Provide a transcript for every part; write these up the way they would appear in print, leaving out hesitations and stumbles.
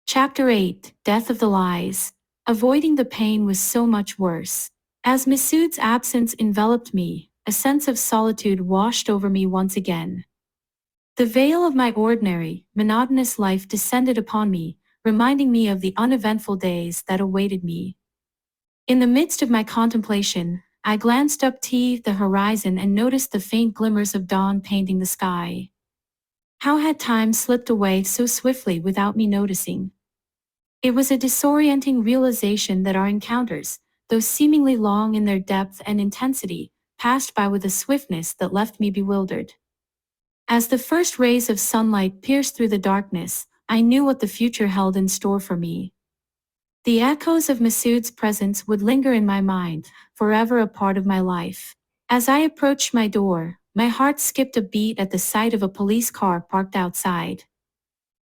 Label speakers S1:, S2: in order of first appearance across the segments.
S1: Chapter 8, Death of the Lies. Avoiding the pain was so much worse. As Masood's absence enveloped me, a sense of solitude washed over me once again. The veil of my ordinary, monotonous life descended upon me, reminding me of the uneventful days that awaited me. In the midst of my contemplation, I glanced up to the horizon and noticed the faint glimmers of dawn painting the sky. How had time slipped away so swiftly without me noticing? It was a disorienting realization that our encounters, though seemingly long in their depth and intensity, passed by with a swiftness that left me bewildered. As the first rays of sunlight pierced through the darkness, I knew what the future held in store for me. The echoes of Masood's presence would linger in my mind, forever a part of my life. As I approached my door, my heart skipped a beat at the sight of a police car parked outside.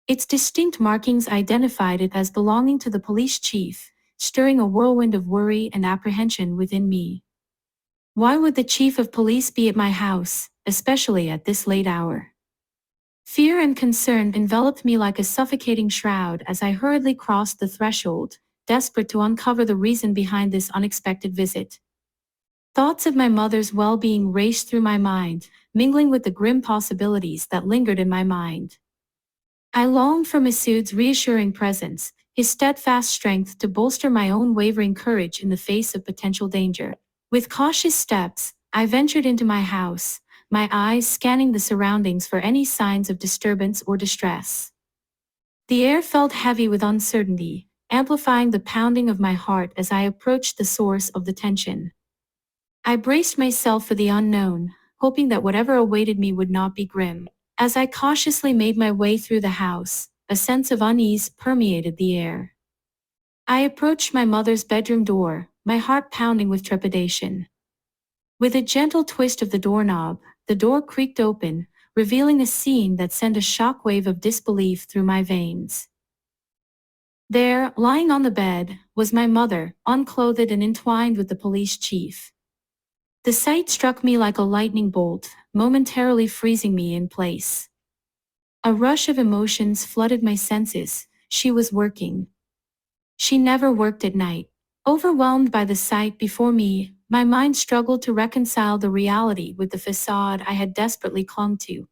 S1: Its distinct markings identified it as belonging to the police chief, stirring a whirlwind of worry and apprehension within me. Why would the chief of police be at my house, especially at this late hour? Fear and concern enveloped me like a suffocating shroud as I hurriedly crossed the threshold, desperate to uncover the reason behind this unexpected visit. Thoughts of my mother's well-being raced through my mind, mingling with the grim possibilities that lingered in my mind. I longed for Masood's reassuring presence, his steadfast strength to bolster my own wavering courage in the face of potential danger. With cautious steps, I ventured into my house, my eyes scanning the surroundings for any signs of disturbance or distress. The air felt heavy with uncertainty, amplifying the pounding of my heart as I approached the source of the tension. I braced myself for the unknown, hoping that whatever awaited me would not be grim. As I cautiously made my way through the house, a sense of unease permeated the air. I approached my mother's bedroom door, my heart pounding with trepidation. With a gentle twist of the doorknob, the door creaked open, revealing a scene that sent a shockwave of disbelief through my veins. There, lying on the bed, was my mother, unclothed and entwined with the police chief. The sight struck me like a lightning bolt, momentarily freezing me in place. A rush of emotions flooded my senses. She was working. She never worked at night. Overwhelmed by the sight before me, my mind struggled to reconcile the reality with the facade I had desperately clung to.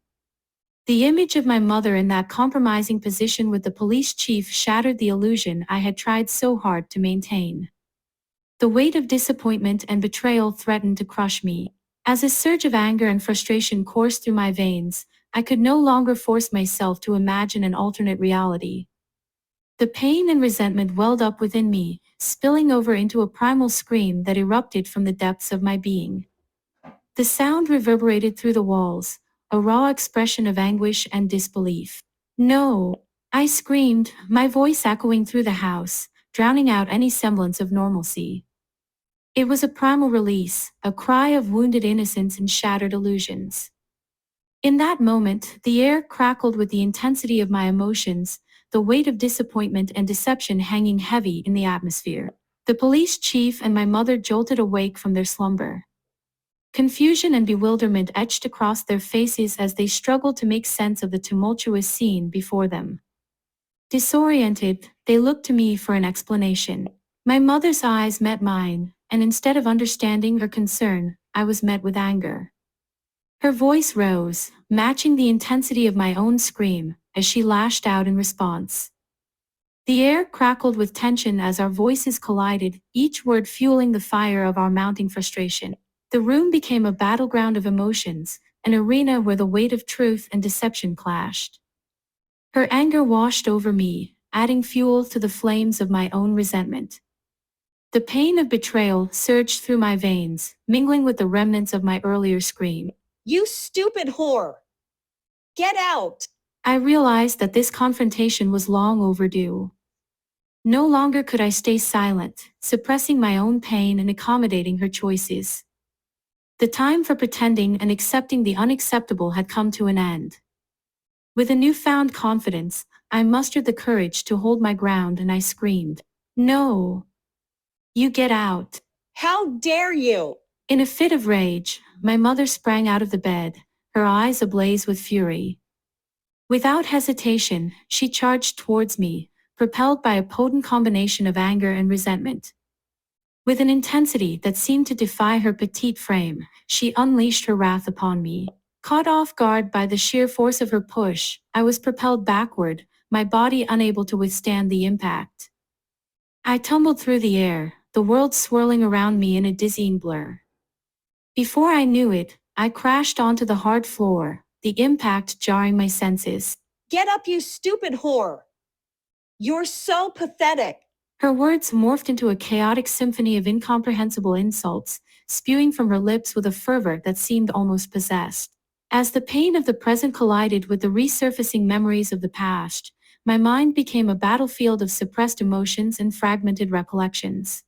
S1: The image of my mother in that compromising position with the police chief shattered the illusion I had tried so hard to maintain. The weight of disappointment and betrayal threatened to crush me. As a surge of anger and frustration coursed through my veins, I could no longer force myself to imagine an alternate reality. The pain and resentment welled up within me, spilling over into a primal scream that erupted from the depths of my being. The sound reverberated through the walls, a raw expression of anguish and disbelief. "No!" I screamed, my voice echoing through the house, drowning out any semblance of normalcy. It was a primal release, a cry of wounded innocence and shattered illusions. In that moment, the air crackled with the intensity of my emotions, the weight of disappointment and deception hanging heavy in the atmosphere. The police chief and my mother jolted awake from their slumber. Confusion and bewilderment etched across their faces as they struggled to make sense of the tumultuous scene before them. Disoriented, they looked to me for an explanation. My mother's eyes met mine, and instead of understanding or concern, I was met with anger. Her voice rose, matching the intensity of my own scream, as she lashed out in response. The air crackled with tension as our voices collided, each word fueling the fire of our mounting frustration. The room became a battleground of emotions, an arena where the weight of truth and deception clashed. Her anger washed over me, adding fuel to the flames of my own resentment. The pain of betrayal surged through my veins, mingling with the remnants of my earlier scream.
S2: "You stupid whore! Get out!"
S1: I realized that this confrontation was long overdue. No longer could I stay silent, suppressing my own pain and accommodating her choices. The time for pretending and accepting the unacceptable had come to an end. With a newfound confidence, I mustered the courage to hold my ground and I screamed, "No! You get out!"
S2: "How dare you!"
S1: In a fit of rage, my mother sprang out of the bed, her eyes ablaze with fury. Without hesitation, she charged towards me, propelled by a potent combination of anger and resentment. With an intensity that seemed to defy her petite frame, she unleashed her wrath upon me. Caught off guard by the sheer force of her push, I was propelled backward, my body unable to withstand the impact. I tumbled through the air, the world swirling around me in a dizzying blur. Before I knew it, I crashed onto the hard floor, the impact jarring my senses.
S2: Get up, you stupid whore. You're so pathetic.
S1: Her words morphed into a chaotic symphony of incomprehensible insults, spewing from her lips with a fervor that seemed almost possessed. As the pain of the present collided with the resurfacing memories of the past, my mind became a battlefield of suppressed emotions and fragmented recollections.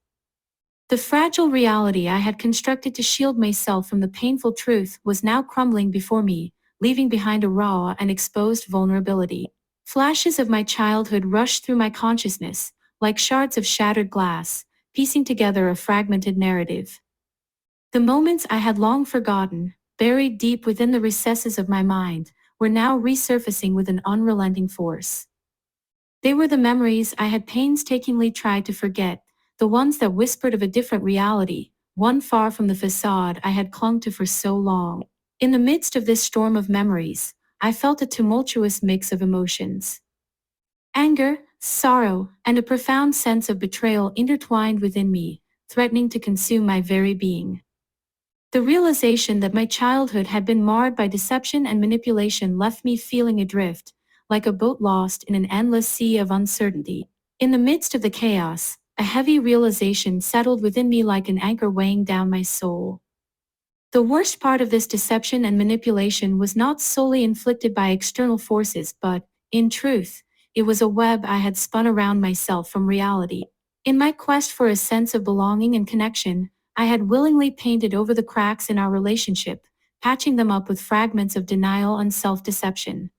S1: The fragile reality I had constructed to shield myself from the painful truth was now crumbling before me, leaving behind a raw and exposed vulnerability. Flashes of my childhood rushed through my consciousness, like shards of shattered glass, piecing together a fragmented narrative. The moments I had long forgotten, buried deep within the recesses of my mind, were now resurfacing with an unrelenting force. They were the memories I had painstakingly tried to forget, the ones that whispered of a different reality, one far from the facade I had clung to for so long. In the midst of this storm of memories, I felt a tumultuous mix of emotions. Anger, sorrow, and a profound sense of betrayal intertwined within me, threatening to consume my very being. The realization that my childhood had been marred by deception and manipulation left me feeling adrift, like a boat lost in an endless sea of uncertainty. In the midst of the chaos, a heavy realization settled within me like an anchor weighing down my soul. The worst part of this deception and manipulation was not solely inflicted by external forces, but, in truth, it was a web I had spun around myself from reality. In my quest for a sense of belonging and connection, I had willingly painted over the cracks in our relationship, patching them up with fragments of denial and self-deception.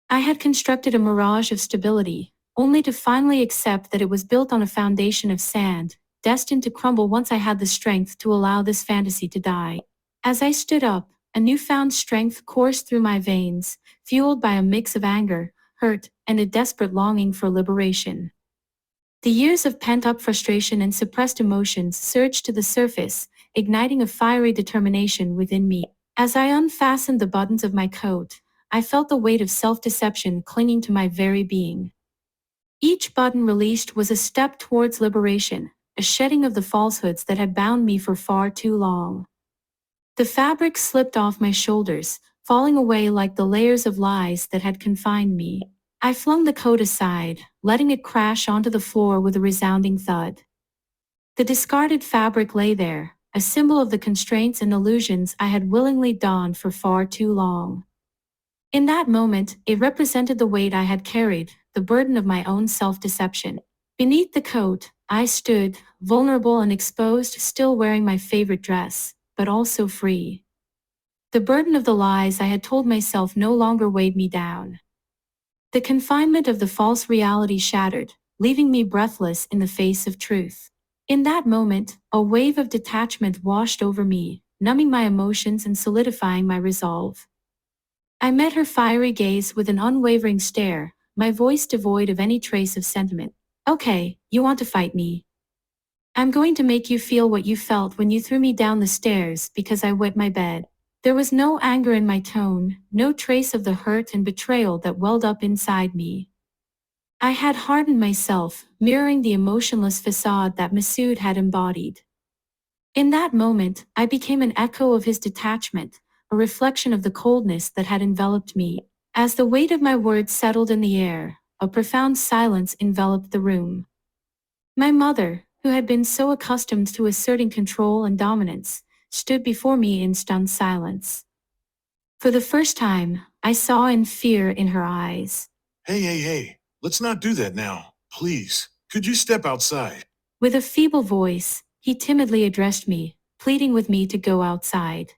S1: I had constructed a mirage of stability, only to finally accept that it was built on a foundation of sand, destined to crumble once I had the strength to allow this fantasy to die. As I stood up, a newfound strength coursed through my veins, fueled by a mix of anger, hurt, and a desperate longing for liberation. The years of pent-up frustration and suppressed emotions surged to the surface, igniting a fiery determination within me. As I unfastened the buttons of my coat, I felt the weight of self-deception clinging to my very being. Each button released was a step towards liberation, a shedding of the falsehoods that had bound me for far too long. The fabric slipped off my shoulders, falling away like the layers of lies that had confined me. I flung the coat aside, letting it crash onto the floor with a resounding thud. The discarded fabric lay there, a symbol of the constraints and illusions I had willingly donned for far too long. In that moment, it represented the weight I had carried, the burden of my own self-deception. Beneath the coat, I stood, vulnerable and exposed, still wearing my favorite dress, but also free. The burden of the lies I had told myself no longer weighed me down. The confinement of the false reality shattered, leaving me breathless in the face of truth. In that moment, a wave of detachment washed over me, numbing my emotions and solidifying my resolve. I met her fiery gaze with an unwavering stare, my voice devoid of any trace of sentiment. Okay, you want to fight me? I'm going to make you feel what you felt when you threw me down the stairs because I wet my bed. There was no anger in my tone, no trace of the hurt and betrayal that welled up inside me. I had hardened myself, mirroring the emotionless facade that Masood had embodied. In that moment, I became an echo of his detachment, a reflection of the coldness that had enveloped me. As the weight of my words settled in the air, a profound silence enveloped the room. My mother, who had been so accustomed to asserting control and dominance, stood before me in stunned silence. For the first time, I saw fear in her eyes.
S3: Hey, let's not do that now. Please, could you step outside?
S1: With a feeble voice, he timidly addressed me, pleading with me to go outside.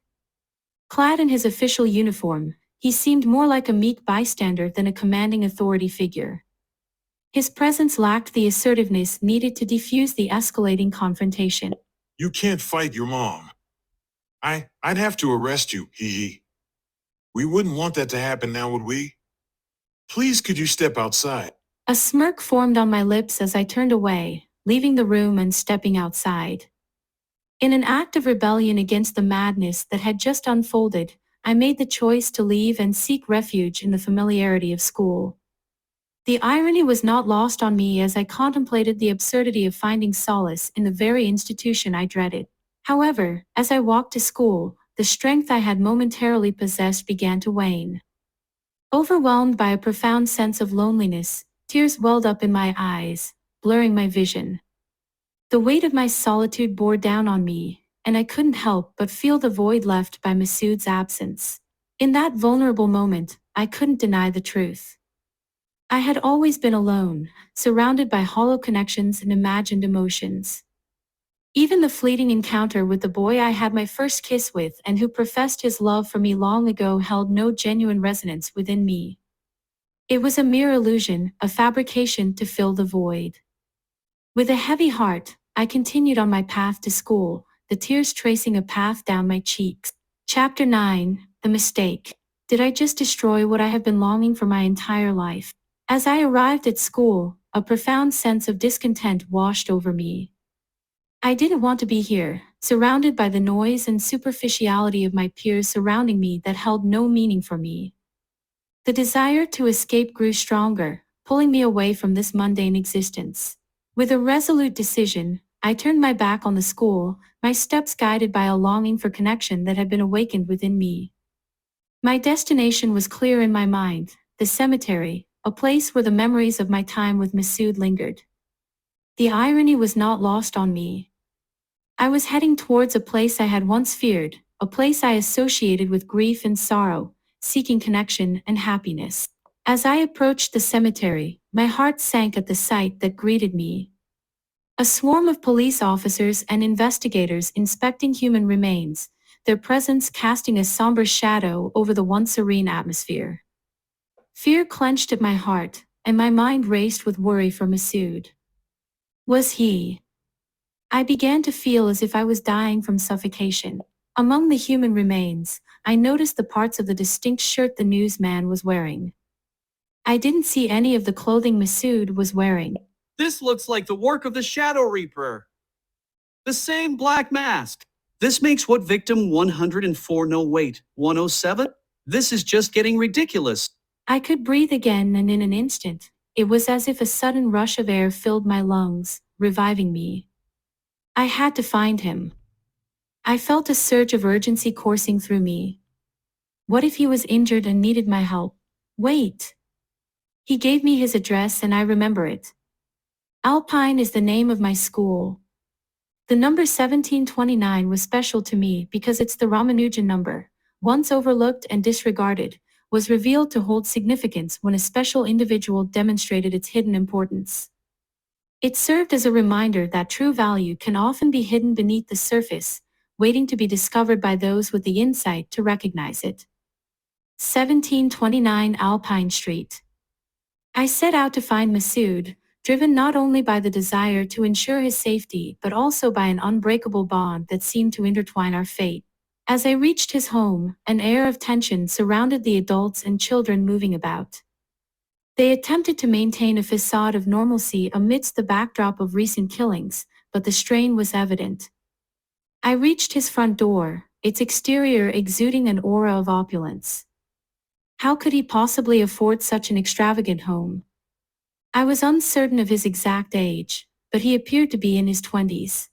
S1: Clad in his official uniform, he seemed more like a meek bystander than a commanding authority figure. His presence lacked the assertiveness needed to defuse the escalating confrontation.
S3: You can't fight your mom. I'd have to arrest you, hee. We wouldn't want that to happen now, would we? Please, could you step outside?
S1: A smirk formed on my lips as I turned away, leaving the room and stepping outside. In an act of rebellion against the madness that had just unfolded, I made the choice to leave and seek refuge in the familiarity of school. The irony was not lost on me as I contemplated the absurdity of finding solace in the very institution I dreaded. However, as I walked to school, the strength I had momentarily possessed began to wane. Overwhelmed by a profound sense of loneliness, tears welled up in my eyes, blurring my vision. The weight of my solitude bore down on me, and I couldn't help but feel the void left by Masood's absence. In that vulnerable moment, I couldn't deny the truth. I had always been alone, surrounded by hollow connections and imagined emotions. Even the fleeting encounter with the boy I had my first kiss with and who professed his love for me long ago held no genuine resonance within me. It was a mere illusion, a fabrication to fill the void. With a heavy heart, I continued on my path to school, the tears tracing a path down my cheeks. Chapter 9, The Mistake. Did I just destroy what I have been longing for my entire life? As I arrived at school, a profound sense of discontent washed over me. I didn't want to be here, surrounded by the noise and superficiality of my peers surrounding me that held no meaning for me. The desire to escape grew stronger, pulling me away from this mundane existence. With a resolute decision, I turned my back on the school, my steps guided by a longing for connection that had been awakened within me. My destination was clear in my mind, the cemetery, a place where the memories of my time with Masood lingered. The irony was not lost on me. I was heading towards a place I had once feared, a place I associated with grief and sorrow, seeking connection and happiness. As I approached the cemetery, my heart sank at the sight that greeted me. A swarm of police officers and investigators inspecting human remains, their presence casting a somber shadow over the once serene atmosphere. Fear clenched at my heart, and my mind raced with worry for Masood. Was he? I began to feel as if I was dying from suffocation. Among the human remains, I noticed the parts of the distinct shirt the newsman was wearing. I didn't see any of the clothing Masood was wearing.
S4: This looks like the work of the Shadow Reaper. The same black mask. This makes what victim 104 no wait, 107? This is just getting ridiculous.
S1: I could breathe again, and in an instant, it was as if a sudden rush of air filled my lungs, reviving me. I had to find him. I felt a surge of urgency coursing through me. What if he was injured and needed my help? Wait. He gave me his address and I remember it. Alpine is the name of my school. The number 1729 was special to me because it's the Ramanujan number, once overlooked and disregarded, was revealed to hold significance when a special individual demonstrated its hidden importance. It served as a reminder that true value can often be hidden beneath the surface, waiting to be discovered by those with the insight to recognize it. 1729 Alpine Street. I set out to find Masood, driven not only by the desire to ensure his safety but also by an unbreakable bond that seemed to intertwine our fate. As I reached his home, an air of tension surrounded the adults and children moving about. They attempted to maintain a facade of normalcy amidst the backdrop of recent killings, but the strain was evident. I reached his front door, its exterior exuding an aura of opulence. How could he possibly afford such an extravagant home? I was uncertain of his exact age, but he appeared to be in his 20s.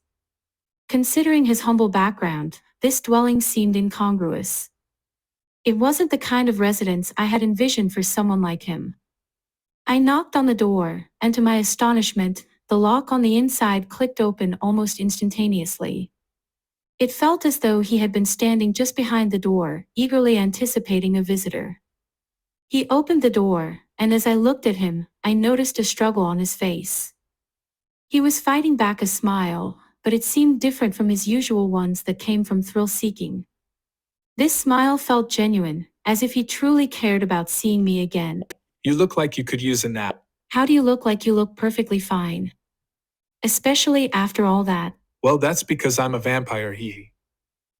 S1: Considering his humble background, this dwelling seemed incongruous. It wasn't the kind of residence I had envisioned for someone like him. I knocked on the door, and to my astonishment, the lock on the inside clicked open almost instantaneously. It felt as though he had been standing just behind the door, eagerly anticipating a visitor. He opened the door, and as I looked at him, I noticed a struggle on his face. He was fighting back a smile, but it seemed different from his usual ones that came from thrill-seeking. This smile felt genuine, as if he truly cared about seeing me again.
S5: You look like you could use a nap.
S1: How do you look like you look perfectly fine? Especially after all that.
S5: Well, that's because I'm a vampire, hee.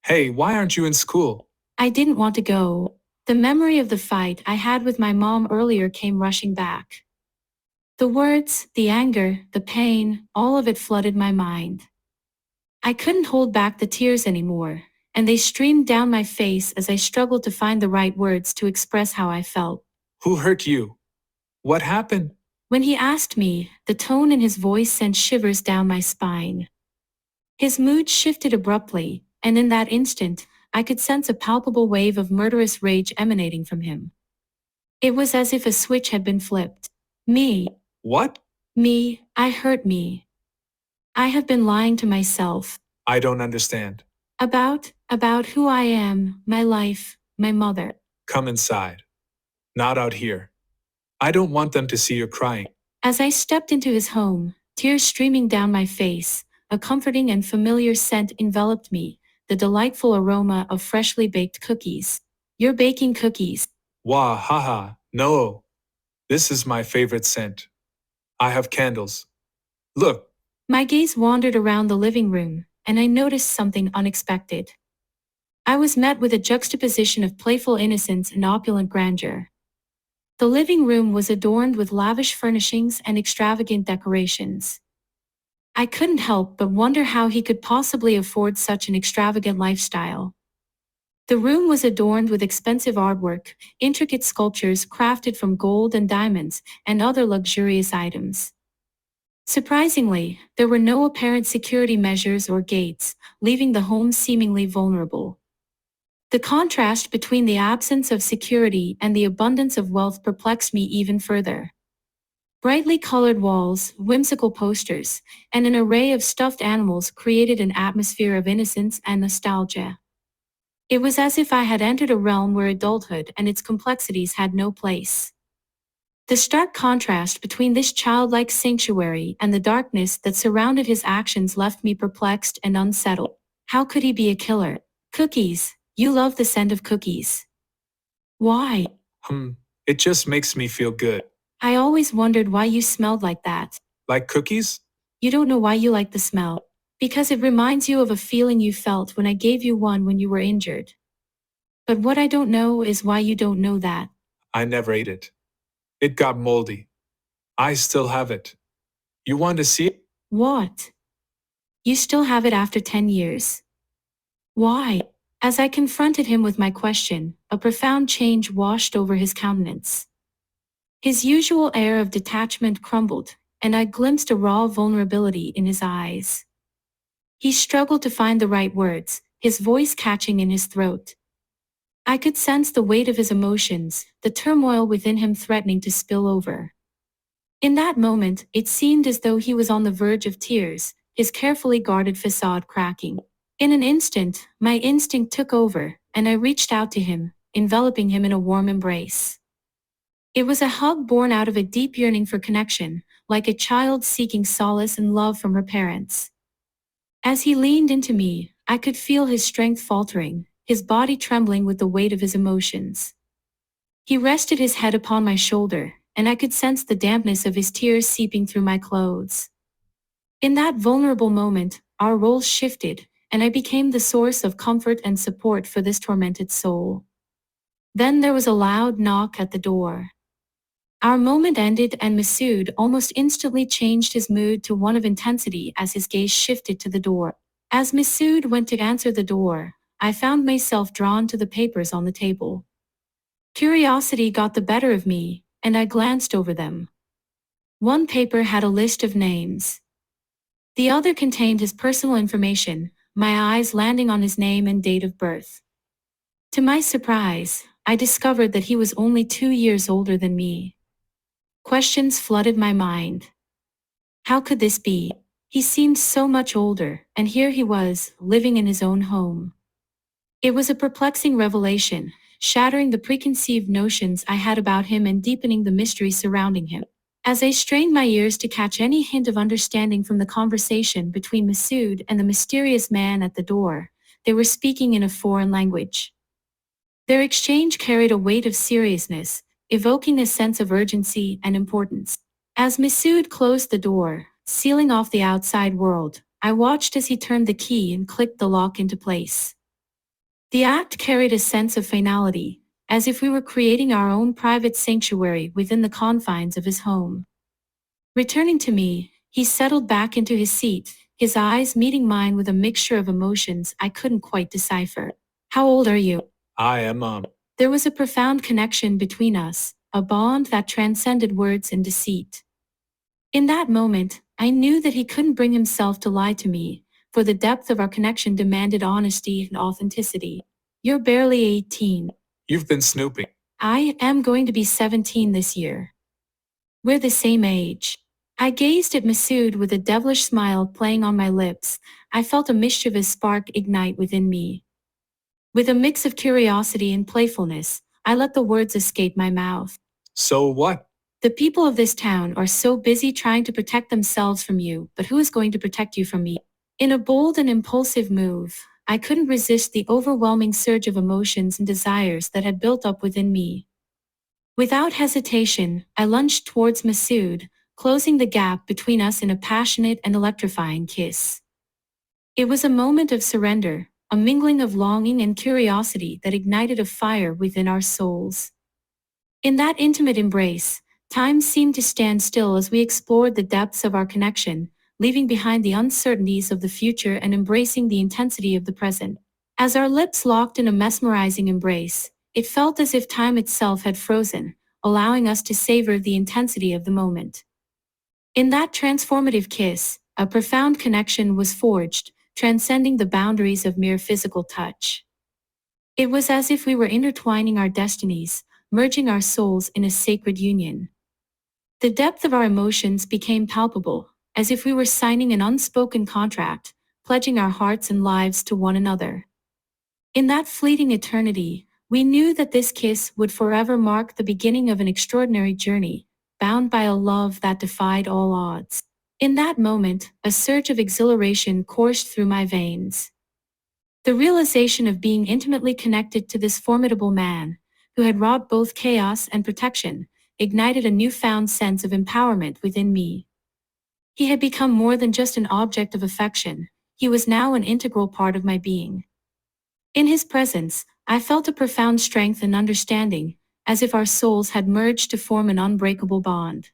S5: Hey, why aren't you in school?
S1: I didn't want to go. The memory of the fight I had with my mom earlier came rushing back. The words, the anger, the pain, all of it flooded my mind. I couldn't hold back the tears anymore, and they streamed down my face as I struggled to find the right words to express how I felt.
S5: Who hurt you? What happened?
S1: When he asked me, the tone in his voice sent shivers down my spine. His mood shifted abruptly, and in that instant, I could sense a palpable wave of murderous rage emanating from him. It was as if a switch had been flipped. Me,
S5: What?
S1: I hurt me. I have been lying to myself.
S5: I don't understand.
S1: About who I am, my life, my mother.
S5: Come inside. Not out here. I don't want them to see you crying.
S1: As I stepped into his home, tears streaming down my face, a comforting and familiar scent enveloped me, the delightful aroma of freshly baked cookies. You're baking cookies.
S5: Wah, haha, no. This is my favorite scent. I have candles. Look,
S1: My gaze wandered around the living room, and I noticed something unexpected. I was met with a juxtaposition of playful innocence and opulent grandeur. The living room was adorned with lavish furnishings and extravagant decorations. I couldn't help but wonder how he could possibly afford such an extravagant lifestyle. The room was adorned with expensive artwork, intricate sculptures crafted from gold and diamonds, and other luxurious items. Surprisingly, there were no apparent security measures or gates, leaving the home seemingly vulnerable. The contrast between the absence of security and the abundance of wealth perplexed me even further. Brightly colored walls, whimsical posters, and an array of stuffed animals created an atmosphere of innocence and nostalgia. It was as if I had entered a realm where adulthood and its complexities had no place. The stark contrast between this childlike sanctuary and the darkness that surrounded his actions left me perplexed and unsettled. How could he be a killer? Cookies. You love the scent of cookies. Why?
S5: It just makes me feel good.
S1: I always wondered why you smelled like that.
S5: Like cookies?
S1: You don't know why you like the smell. Because it reminds you of a feeling you felt when I gave you one when you were injured. But what I don't know is why you don't know that.
S5: I never ate it. It got moldy. I still have it. You want to see it?
S1: What? You still have it after 10 years. Why? As I confronted him with my question, a profound change washed over his countenance. His usual air of detachment crumbled, and I glimpsed a raw vulnerability in his eyes. He struggled to find the right words, his voice catching in his throat. I could sense the weight of his emotions, the turmoil within him threatening to spill over. In that moment, it seemed as though he was on the verge of tears, his carefully guarded facade cracking. In an instant, my instinct took over, and I reached out to him, enveloping him in a warm embrace. It was a hug born out of a deep yearning for connection, like a child seeking solace and love from her parents. As he leaned into me, I could feel his strength faltering, his body trembling with the weight of his emotions. He rested his head upon my shoulder, and I could sense the dampness of his tears seeping through my clothes. In that vulnerable moment, our roles shifted, and I became the source of comfort and support for this tormented soul. Then there was a loud knock at the door. Our moment ended and Masood almost instantly changed his mood to one of intensity as his gaze shifted to the door. As Masood went to answer the door, I found myself drawn to the papers on the table. Curiosity got the better of me, and I glanced over them. One paper had a list of names. The other contained his personal information, my eyes landing on his name and date of birth. To my surprise, I discovered that he was only 2 years older than me. Questions flooded my mind. How could this be? He seemed so much older, and here he was, living in his own home. It was a perplexing revelation, shattering the preconceived notions I had about him and deepening the mystery surrounding him. As I strained my ears to catch any hint of understanding from the conversation between Masood and the mysterious man at the door, they were speaking in a foreign language. Their exchange carried a weight of seriousness, evoking a sense of urgency and importance. As Masood closed the door, sealing off the outside world, I watched as he turned the key and clicked the lock into place. The act carried a sense of finality, as if we were creating our own private sanctuary within the confines of his home. Returning to me, he settled back into his seat, his eyes meeting mine with a mixture of emotions I couldn't quite decipher. How old are you?
S5: I am,
S1: There was a profound connection between us, a bond that transcended words and deceit. In that moment, I knew that he couldn't bring himself to lie to me, for the depth of our connection demanded honesty and authenticity. You're barely 18.
S5: You've been snooping.
S1: I am going to be 17 this year. We're the same age. I gazed at Masood with a devilish smile playing on my lips. I felt a mischievous spark ignite within me. With a mix of curiosity and playfulness, I let the words escape my mouth.
S5: So what?
S1: The people of this town are so busy trying to protect themselves from you, but who is going to protect you from me? In a bold and impulsive move, I couldn't resist the overwhelming surge of emotions and desires that had built up within me. Without hesitation, I lunged towards Masood, closing the gap between us in a passionate and electrifying kiss. It was a moment of surrender, a mingling of longing and curiosity that ignited a fire within our souls. In that intimate embrace, time seemed to stand still as we explored the depths of our connection, leaving behind the uncertainties of the future and embracing the intensity of the present. As our lips locked in a mesmerizing embrace, it felt as if time itself had frozen, allowing us to savor the intensity of the moment. In that transformative kiss, a profound connection was forged, transcending the boundaries of mere physical touch. It was as if we were intertwining our destinies, merging our souls in a sacred union. The depth of our emotions became palpable, as if we were signing an unspoken contract, pledging our hearts and lives to one another. In that fleeting eternity, we knew that this kiss would forever mark the beginning of an extraordinary journey, bound by a love that defied all odds. In that moment, a surge of exhilaration coursed through my veins. The realization of being intimately connected to this formidable man, who had wrought both chaos and protection, ignited a newfound sense of empowerment within me. He had become more than just an object of affection, he was now an integral part of my being. In his presence, I felt a profound strength and understanding, as if our souls had merged to form an unbreakable bond.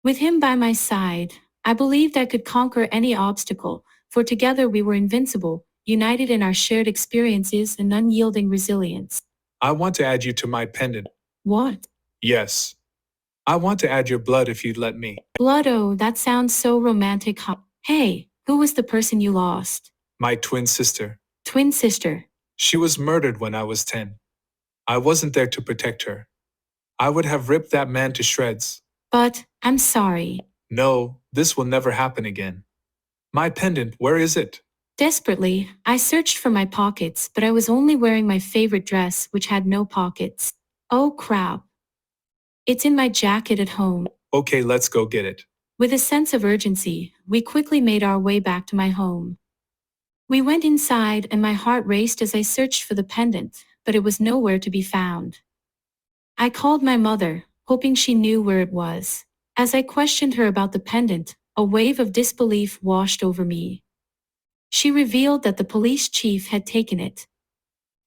S1: With him by my side, I believed I could conquer any obstacle, for together we were invincible, united in our shared experiences and unyielding resilience.
S5: I want to add you to my pendant.
S1: What?
S5: Yes. I want to add your blood if you'd let me.
S1: Blood, oh, that sounds so romantic. Hey, who was the person you lost?
S5: My twin sister.
S1: Twin sister.
S5: She was murdered when I was 10. I wasn't there to protect her. I would have ripped that man to shreds.
S1: But, I'm sorry.
S5: No, this will never happen again. My pendant, where is it?
S1: Desperately, I searched for my pockets, but I was only wearing my favorite dress, which had no pockets. Oh crap. It's in my jacket at home.
S5: Okay, let's go get it.
S1: With a sense of urgency, we quickly made our way back to my home. We went inside and my heart raced as I searched for the pendant, but it was nowhere to be found. I called my mother, hoping she knew where it was. As I questioned her about the pendant, a wave of disbelief washed over me. She revealed that the police chief had taken it.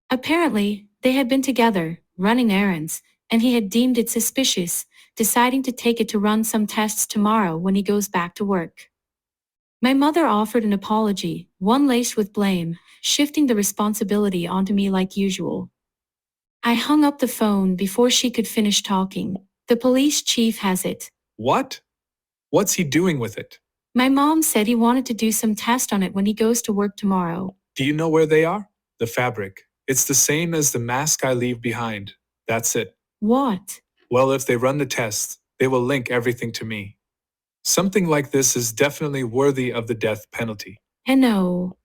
S1: Apparently, they had been together, running errands, and he had deemed it suspicious, deciding to take it to run some tests tomorrow when he goes back to work. My mother offered an apology, one laced with blame, shifting the responsibility onto me like usual. I hung up the phone before she could finish talking. The police chief has it.
S5: What? What's he doing with it?
S1: My mom said he wanted to do some test on it when he goes to work tomorrow.
S5: Do you know where they are? The fabric. It's the same as the mask I leave behind. That's it.
S1: What?
S5: Well, if they run the test, they will link everything to me. Something like this is definitely worthy of the death penalty.
S1: No.